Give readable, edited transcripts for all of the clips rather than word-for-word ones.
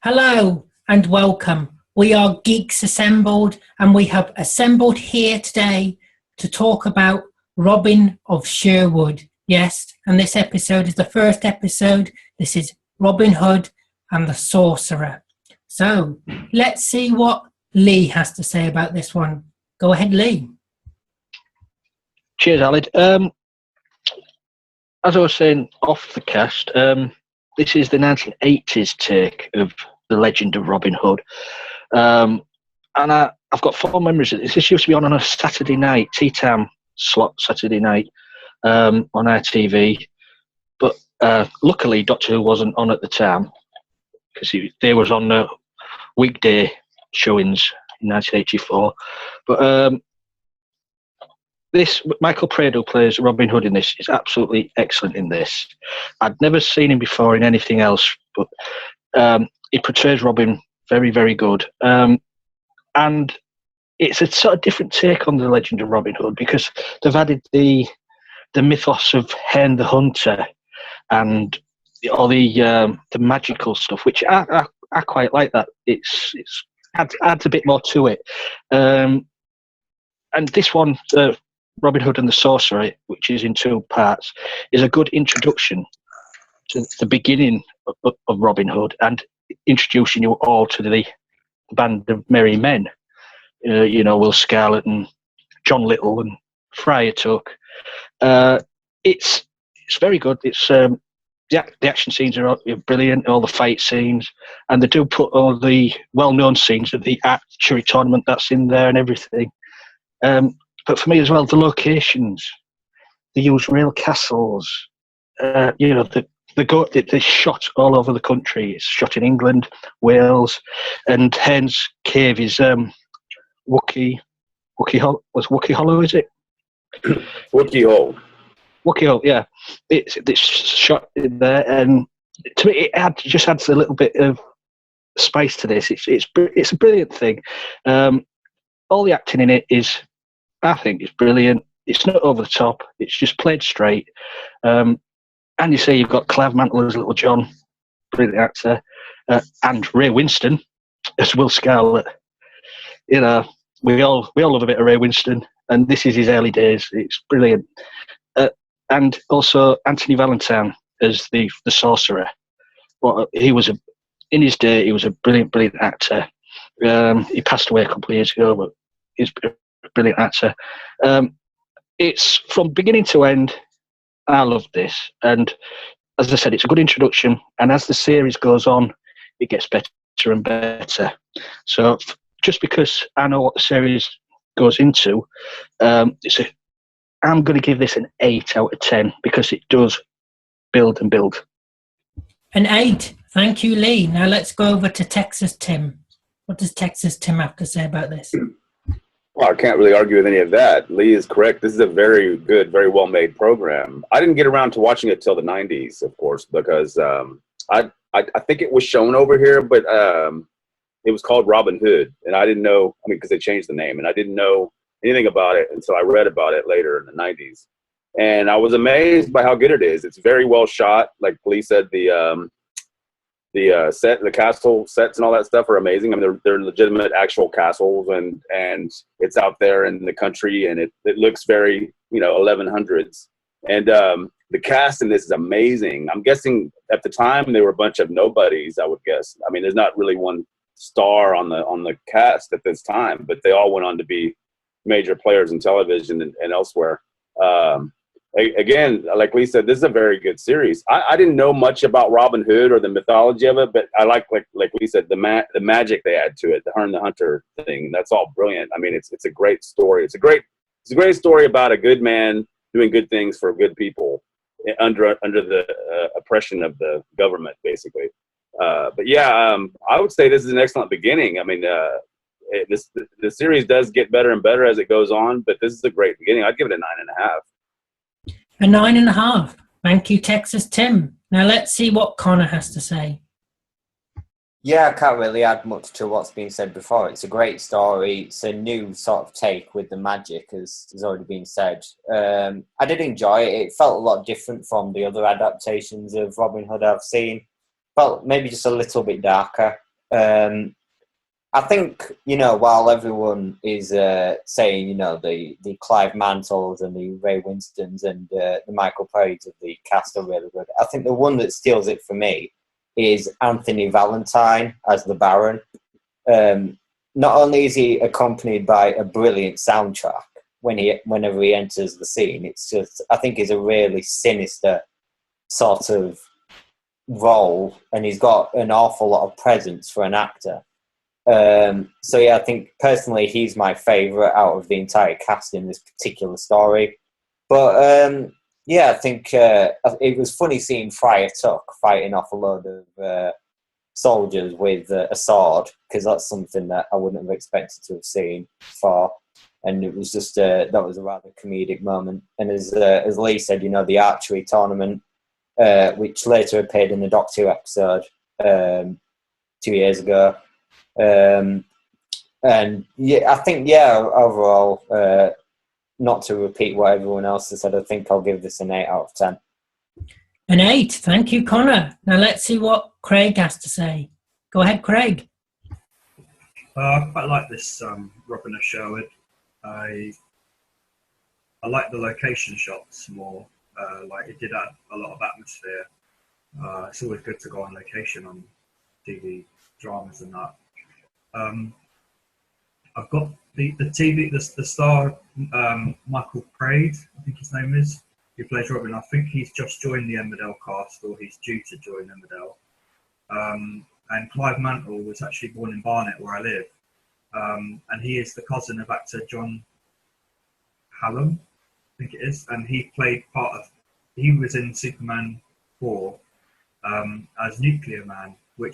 Hello and welcome. We are Geeks Assembled, and we have assembled here today to talk about Robin of Sherwood. Yes, and this episode is the first episode. This is Robin Hood and the Sorcerer. So let's see what Lee has to say about this one. Go ahead, Lee. Cheers, Alid. As I was saying off the cast, this is the 1980s take of the legend of Robin Hood. And I've got fond memories of this. This used to be on a Saturday night, tea time slot Saturday night on ITV. But luckily, Doctor Who wasn't on at the time because they was on the weekday showings in 1984. But this Michael Prado plays Robin Hood in this is absolutely excellent in this. I'd never seen him before in anything else, but he portrays Robin very, very good. And it's a sort of different take on the legend of Robin Hood because they've added the mythos of Herne the Hunter and all the magical stuff, which I quite like. That it's adds a bit more to it. And this one, Robin Hood and the Sorcerer, which is in two parts, is a good introduction to the beginning of Robin Hood and introducing you all to the band of merry men. Will Scarlet and John Little and Friar Tuck. It's very good. It's the action scenes are brilliant, all the fight scenes, and they do put all the well-known scenes of the archery tournament that's in there and everything. But for me as well, the locations, they use real castles. They're shot all over the country. It's shot in England, Wales, and Herne's Cave is Wookey Hollow, is it? Wookey Hole. Wookey Hole, yeah. It's shot in there, and to me, it just adds a little bit of spice to this. It's a brilliant thing. All the acting in it is, I think, is brilliant. It's not over the top. It's just played straight. And you say you've got Clive Mantle as Little John, brilliant actor, and Ray Winston as Will Scarlet. We all love a bit of Ray Winston, and this is his early days. It's brilliant. And also Anthony Valentine as the Sorcerer. Well, in his day, he was a brilliant actor. He passed away a couple of years ago, but he's a brilliant actor. It's from beginning to end. I love this, and as I said, it's a good introduction, and as the series goes on, it gets better and better. So just because I know what the series goes into, I'm going to give this an 8 out of 10 because it does build and build. An 8. Thank you, Lee. Now let's go over to Texas Tim. What does Texas Tim have to say about this? Well, I can't really argue with any of that. Lee is correct. This is a very good, very well-made program. I didn't get around to watching it till the 90s, of course, because I think it was shown over here, but it was called Robin Hood, and I didn't know, because they changed the name, and I didn't know anything about it until I read about it later in the 90s. And I was amazed by how good it is. It's very well shot. Like Lee said, the castle sets and all that stuff are amazing. They're legitimate actual castles, and it's out there in the country, and it looks very 1100s. And the cast in this is amazing. I'm guessing at the time they were a bunch of nobodies, I would guess. There's not really one star on the cast at this time, but they all went on to be major players in television and elsewhere. Again, like Lee said, this is a very good series. I didn't know much about Robin Hood or the mythology of it, but I like Lee said, the magic they add to it, the Herne the Hunter thing. That's all brilliant. It's a great story. It's a great story about a good man doing good things for good people under the oppression of the government, basically. But yeah, I would say this is an excellent beginning. The series does get better and better as it goes on, but this is a great beginning. I'd give it a 9.5. A 9.5. Thank you, Texas Tim. Now let's see what Connor has to say. Yeah, I can't really add much to what's been said before. It's a great story. It's a new sort of take with the magic, as has already been said. I did enjoy it. It felt a lot different from the other adaptations of Robin Hood I've seen. Felt maybe just a little bit darker. I think, while everyone is saying, the Clive Mantles and the Ray Winstons and the Michael Perrys of the cast are really good, I think the one that steals it for me is Anthony Valentine as the Baron. Not only is he accompanied by a brilliant soundtrack whenever he enters the scene, it's just, I think he's a really sinister sort of role, and he's got an awful lot of presence for an actor. So yeah, I think personally he's my favourite out of the entire cast in this particular story. But yeah, I think it was funny seeing Friar Tuck fighting off a load of soldiers with a sword, because that's something that I wouldn't have expected to have seen before. And it was just that was a rather comedic moment. And as Lee said, the archery tournament, which later appeared in the Doctor Who episode 2 years ago. And yeah, I think, overall, not to repeat what everyone else has said, I think I'll give this an 8 out of 10. An 8. Thank you, Connor. Now let's see what Craig has to say. Go ahead, Craig. I quite like this Robin of Sherwood. I like the location shots more. Like it did add a lot of atmosphere. It's always good to go on location on TV dramas and that. I've got the star Michael Praed, I think his name is, who plays Robin. I think he's just joined the Emmerdale cast, or he's due to join Emmerdale. And Clive Mantle was actually born in Barnet, where I live, and he is the cousin of actor John Hallam, I think it is, and he was in Superman 4 as Nuclear Man, but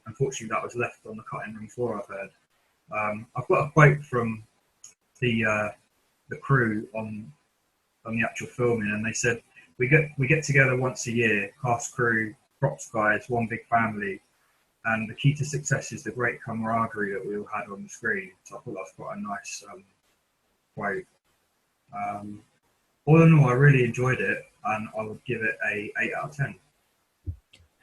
unfortunately that was left on the cutting room floor, I've heard. I've got a quote from the crew on the actual filming, and they said, we get together once a year, cast, crew, props guys, one big family, and the key to success is the great camaraderie that we all had on the screen. So I thought that's quite a nice quote. All in all, I really enjoyed it, and I would give it a 8 out of 10.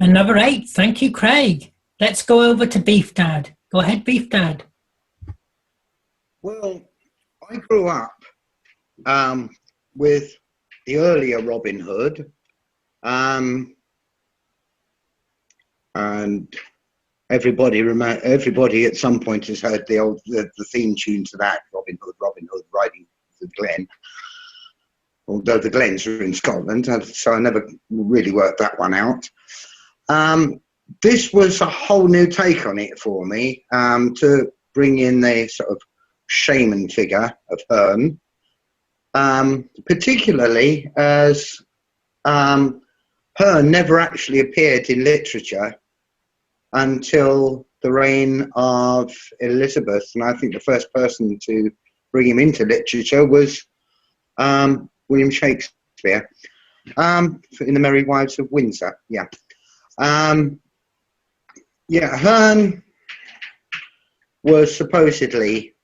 Another 8. Thank you, Craig. Let's go over to Beef Dad. Go ahead, Beef Dad. Well, I grew up with the earlier Robin Hood, and everybody at some point has heard the theme tune to that, Robin Hood riding the Glen. Although the Glens are in Scotland, so I never really worked that one out. This was a whole new take on it for me, to bring in the sort of shaman figure of Hearn, particularly as Hearn never actually appeared in literature until the reign of Elizabeth, and I think the first person to bring him into literature was William Shakespeare, in The Merry Wives of Windsor. Hearn was supposedly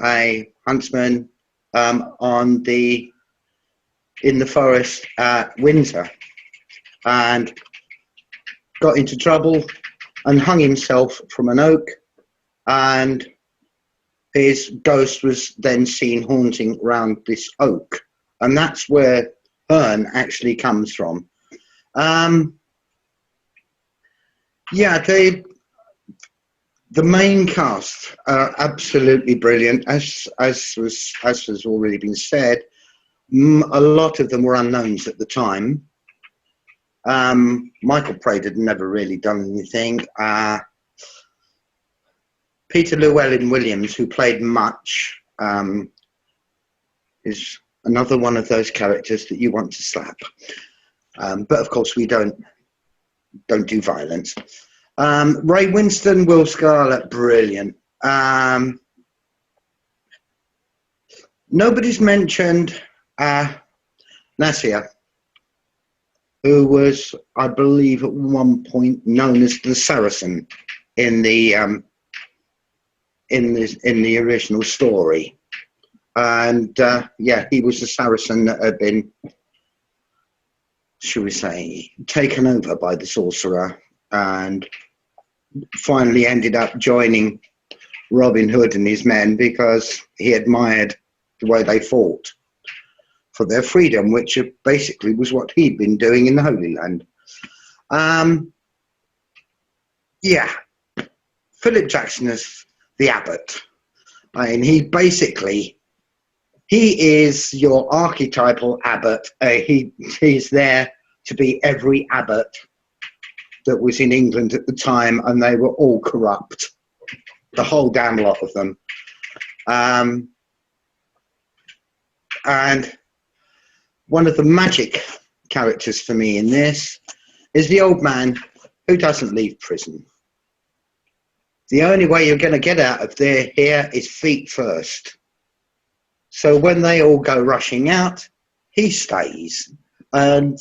a huntsman in the forest at Windsor, and got into trouble and hung himself from an oak, and his ghost was then seen haunting round this oak, and that's where Hearn actually comes from. The main cast are absolutely brilliant, as has already been said. A lot of them were unknowns at the time. Michael Praed had never really done anything. Peter Llewellyn Williams, who played Much, is another one of those characters that you want to slap. But of course we don't do violence. Ray Winston, Will Scarlett, brilliant. Nobody's mentioned Nasir, who was, I believe, at one point known as the Saracen in the original story, and he was a Saracen that had been, shall we say, taken over by the Sorcerer, and finally ended up joining Robin Hood and his men because he admired the way they fought for their freedom, which basically was what he'd been doing in the Holy Land. Yeah, Philip Jackson is the abbot. I mean, he is your archetypal abbot. He's there to be every abbot that was in England at the time, and they were all corrupt. The whole damn lot of them. And one of the magic characters for me in this is the old man who doesn't leave prison. The only way you're going to get out of here is feet first. So when they all go rushing out, he stays. And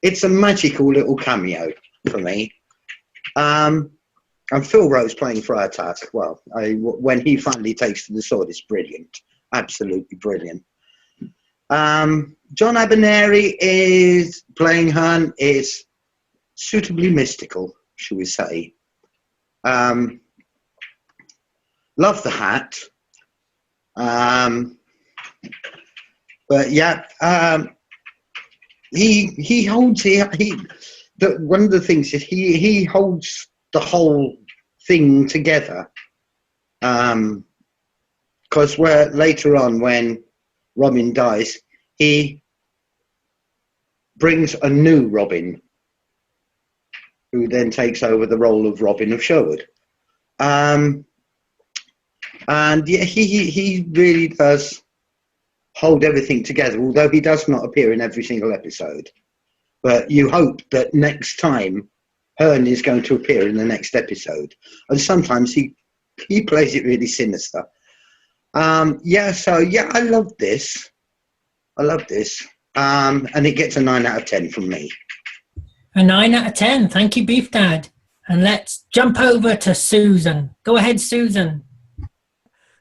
it's a magical little cameo for me. And Phil Rose playing Friar Tuck, well, when he finally takes to the sword, it's brilliant. Absolutely brilliant. John Abernary is playing Hearn is suitably mystical, shall we say. Love the hat. But yeah, he holds one of the things is he holds the whole thing together. Because where later on when Robin dies, he brings a new Robin, who then takes over the role of Robin of Sherwood. And yeah, he really does hold everything together, although he does not appear in every single episode. But you hope that next time Hearn is going to appear in the next episode. And sometimes he plays it really sinister. I love this. And it gets a 9 out of 10 from me. A 9 out of 10. Thank you, Beef Dad. And let's jump over to Susan. Go ahead, Susan.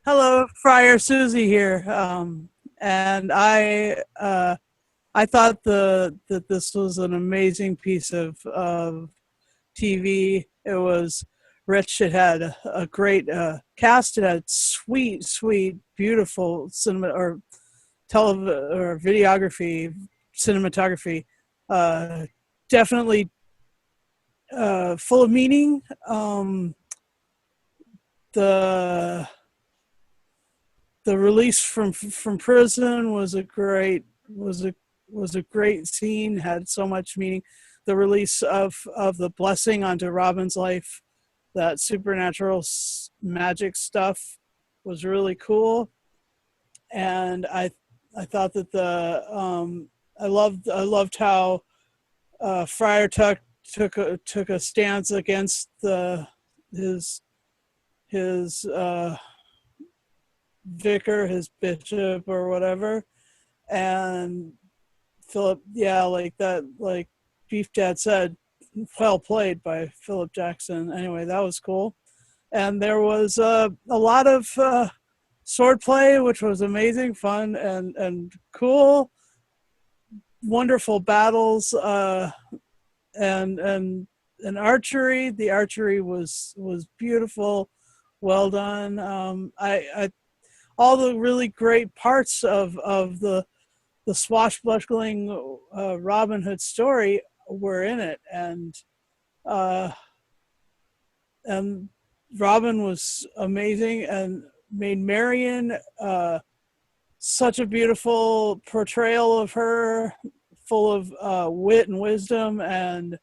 Hello, Friar Susie here. And I thought that this was an amazing piece of TV. It was rich. It had a great cast. It had sweet, beautiful cinema or videography, cinematography. Definitely full of meaning. The release from prison was a great scene. Had so much meaning. The release of the blessing onto Robin's life, that supernatural magic stuff, was really cool. And I thought that I loved how Friar Tuck took a stance against his vicar, his bishop or whatever, and Philip, like Beef Dad said, well played by Philip Jackson. Anyway, that was cool. And there was a lot of swordplay, which was amazing, fun and cool, wonderful battles, and archery. The archery was beautiful, well done. I all the really great parts of the swashbuckling Robin Hood story were in it, and Robin was amazing, and Maid Marian, such a beautiful portrayal of her, full of wit and wisdom and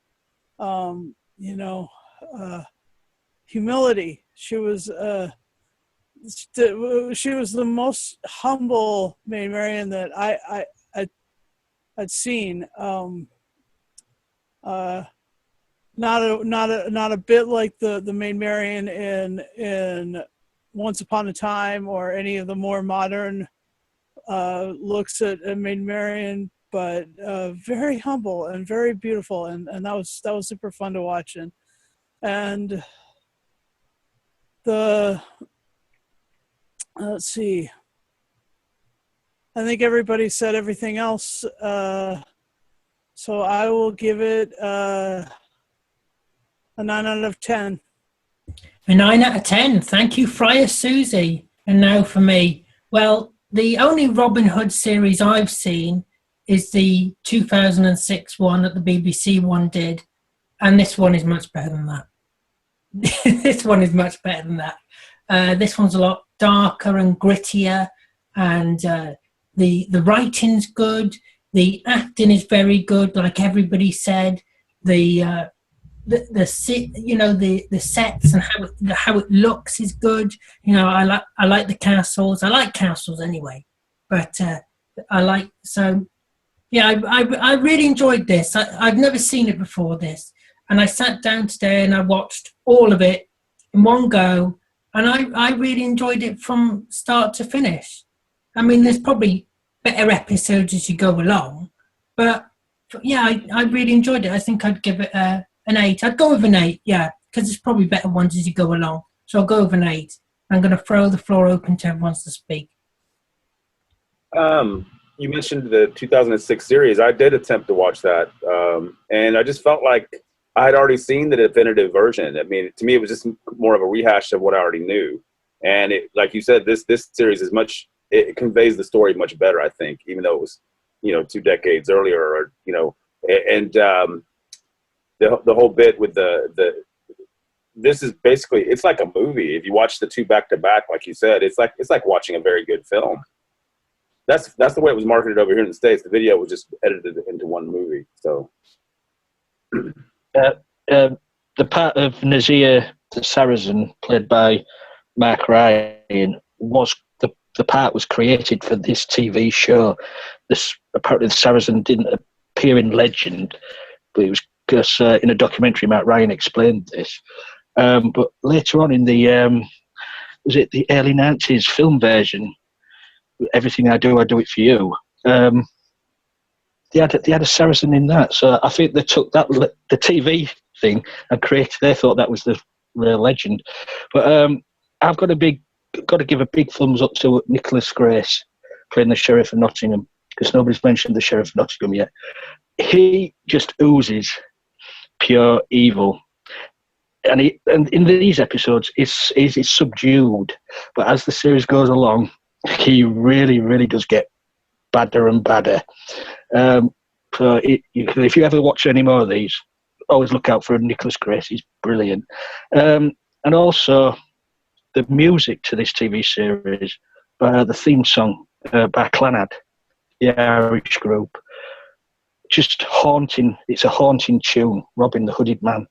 humility. She was the most humble Maid Marian that I'd seen. Not a bit like the Maid Marian in Once Upon a Time or any of the more modern looks at Maid Marian, but very humble and very beautiful, and that was super fun to watch. And let's see, I think everybody said everything else, so I will give it a 9 out of 10. A 9 out of 10. Thank you, Friar Susie. And now for me. Well, the only Robin Hood series I've seen is the 2006 one that the BBC one did. And this one is much better than that. This one is much better than that. This one's a lot darker and grittier, and the writing's good. The acting is very good, like everybody said. The sets and how it looks is good. You know, I like the castles. I like castles anyway, but I really enjoyed this. I've never seen it before this, and I sat down today and I watched all of it in one go, and I really enjoyed it from start to finish. I mean, there's probably better episodes as you go along, but yeah, I really enjoyed it. I think I'd give it an 8. I'd go with an 8, yeah, because there's probably better ones as you go along. So I'll go with an 8. I'm going to throw the floor open to everyone to speak. You mentioned the 2006 series. I did attempt to watch that, and I just felt like I had already seen the definitive version. I mean, to me, it was just more of a rehash of what I already knew. And it, like you said, this series is it conveys the story much better, I think, even though it was, 2 decades earlier, or, and the whole bit with this is basically, it's like a movie. If you watch the 2 back to back, like you said, it's like watching a very good film. That's the way it was marketed over here in the States. The video was just edited into one movie. So the part of Nazir the Saracen, played by Mark Ryan, was the part was created for this TV show. Apparently the Saracen didn't appear in Legend, but it was because in a documentary Mark Ryan explained this. But later on in the was it the early 90s film version, Everything I Do It For You, they had a Saracen in that. So I think they took the TV thing and they thought that was the real Legend. But I've got to give a big thumbs up to Nicholas Grace playing the Sheriff of Nottingham, because nobody's mentioned the Sheriff of Nottingham yet. He just oozes pure evil. And in these episodes, he's subdued. But as the series goes along, he really, really does get badder and badder. So if you ever watch any more of these, always look out for Nicholas Grace. He's brilliant. And also, the music to this TV series, the theme song by Clannad, the Irish group, just haunting. It's a haunting tune, Robin the Hooded Man.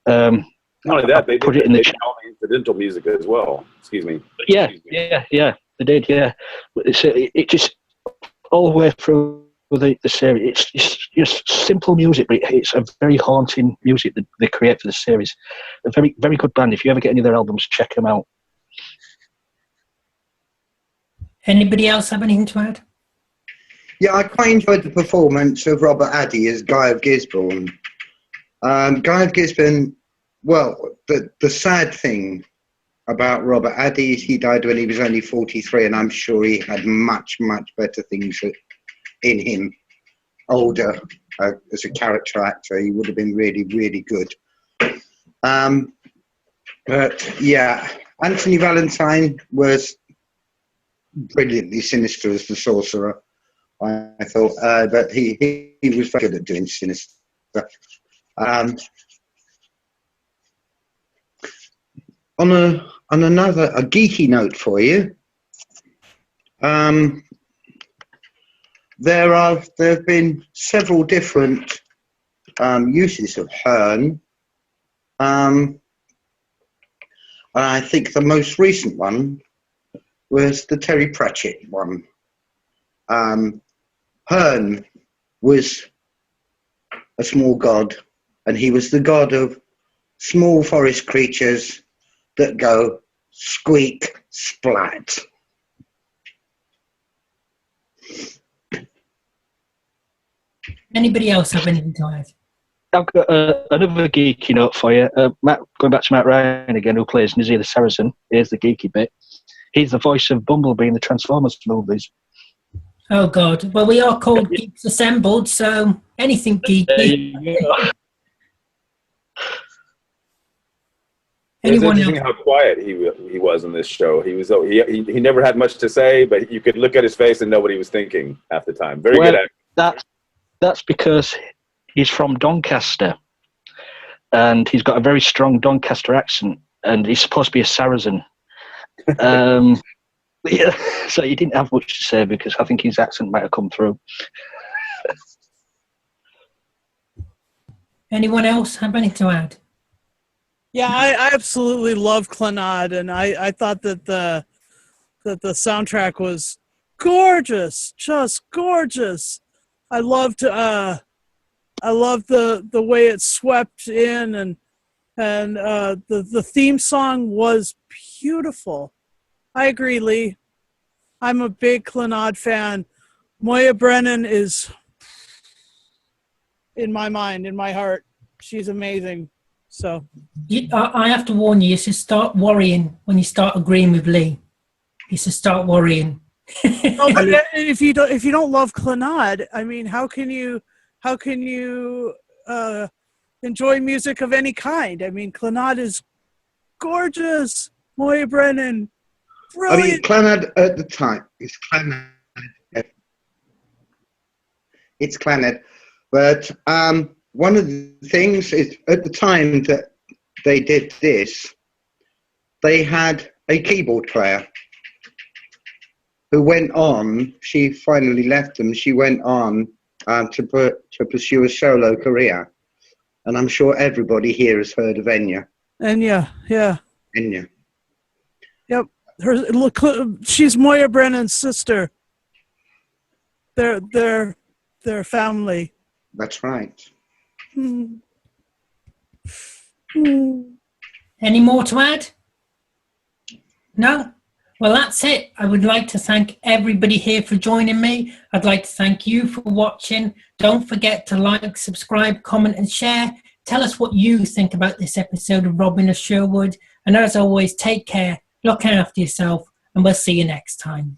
Not only that, they put did it in the all the incidental music as well. Excuse me. Yeah, they did, yeah. It just, all the way through the series, it's just simple music, but it's a very haunting music that they create for the series. A very, very good band. If you ever get any of their albums, check them out. Anybody else have anything to add? Yeah, I quite enjoyed the performance of Robert Addy as Guy of Gisborne. Guy of Gisborne, well, the sad thing about Robert Addy is he died when he was only 43, and I'm sure he had much, much better things in him. Older, as a character actor, he would have been really, really good. But yeah, Anthony Valentine was brilliantly sinister as the sorcerer, I thought, but he was very good at doing sinister. On another geeky note for you, there have been several different uses of Hearn. I think the most recent one was the Terry Pratchett one. Hearn was a small god, and he was the god of small forest creatures that go squeak splat. Anybody else have anything to add? I've got another geeky note for you. Going back to Matt Ryan again, who plays Nazir the Saracen. Here's the geeky bit. He's the voice of Bumblebee in the Transformers movies. Oh, God. Well, we are called Geeks Assembled, so anything geeky. It was Anyone interesting else? how quiet he was on this show. He never had much to say, but you could look at his face and know what he was thinking half the time. Very Well, good actor. that's because he's from Doncaster, and he's got a very strong Doncaster accent, and he's supposed to be a Saracen. Yeah, so he didn't have much to say because I think his accent might have come through. Anyone else have anything to add? Yeah, I absolutely love Clannad, and I thought that the soundtrack was gorgeous, just gorgeous. I loved the way it swept in, and the theme song was beautiful. I agree, Lee. I'm a big Clannad fan. Moya Brennan is, in my mind, in my heart, she's amazing. So I have to warn you, you should start worrying when you start agreeing with Lee. You should start worrying. oh, but if you don't love Clannad, I mean, how can you enjoy music of any kind? I mean, Clannad is gorgeous. Moya Brennan, brilliant. I mean, Clannad at the time, it's Clannad. It's Clannad. But one of the things is, at the time that they did this, they had a keyboard player who went on, she finally left them, she went on to pursue a solo career. And I'm sure everybody here has heard of Enya. Enya, yeah. Enya. Yep. She's Moya Brennan's sister. They're family. That's right. Any more to add? No? Well, that's it. I would like to thank everybody here for joining me. I'd like to thank you for watching. Don't forget to like, subscribe, comment and share. Tell us what you think about this episode of Robin of Sherwood. And as always, take care, look after yourself, and we'll see you next time.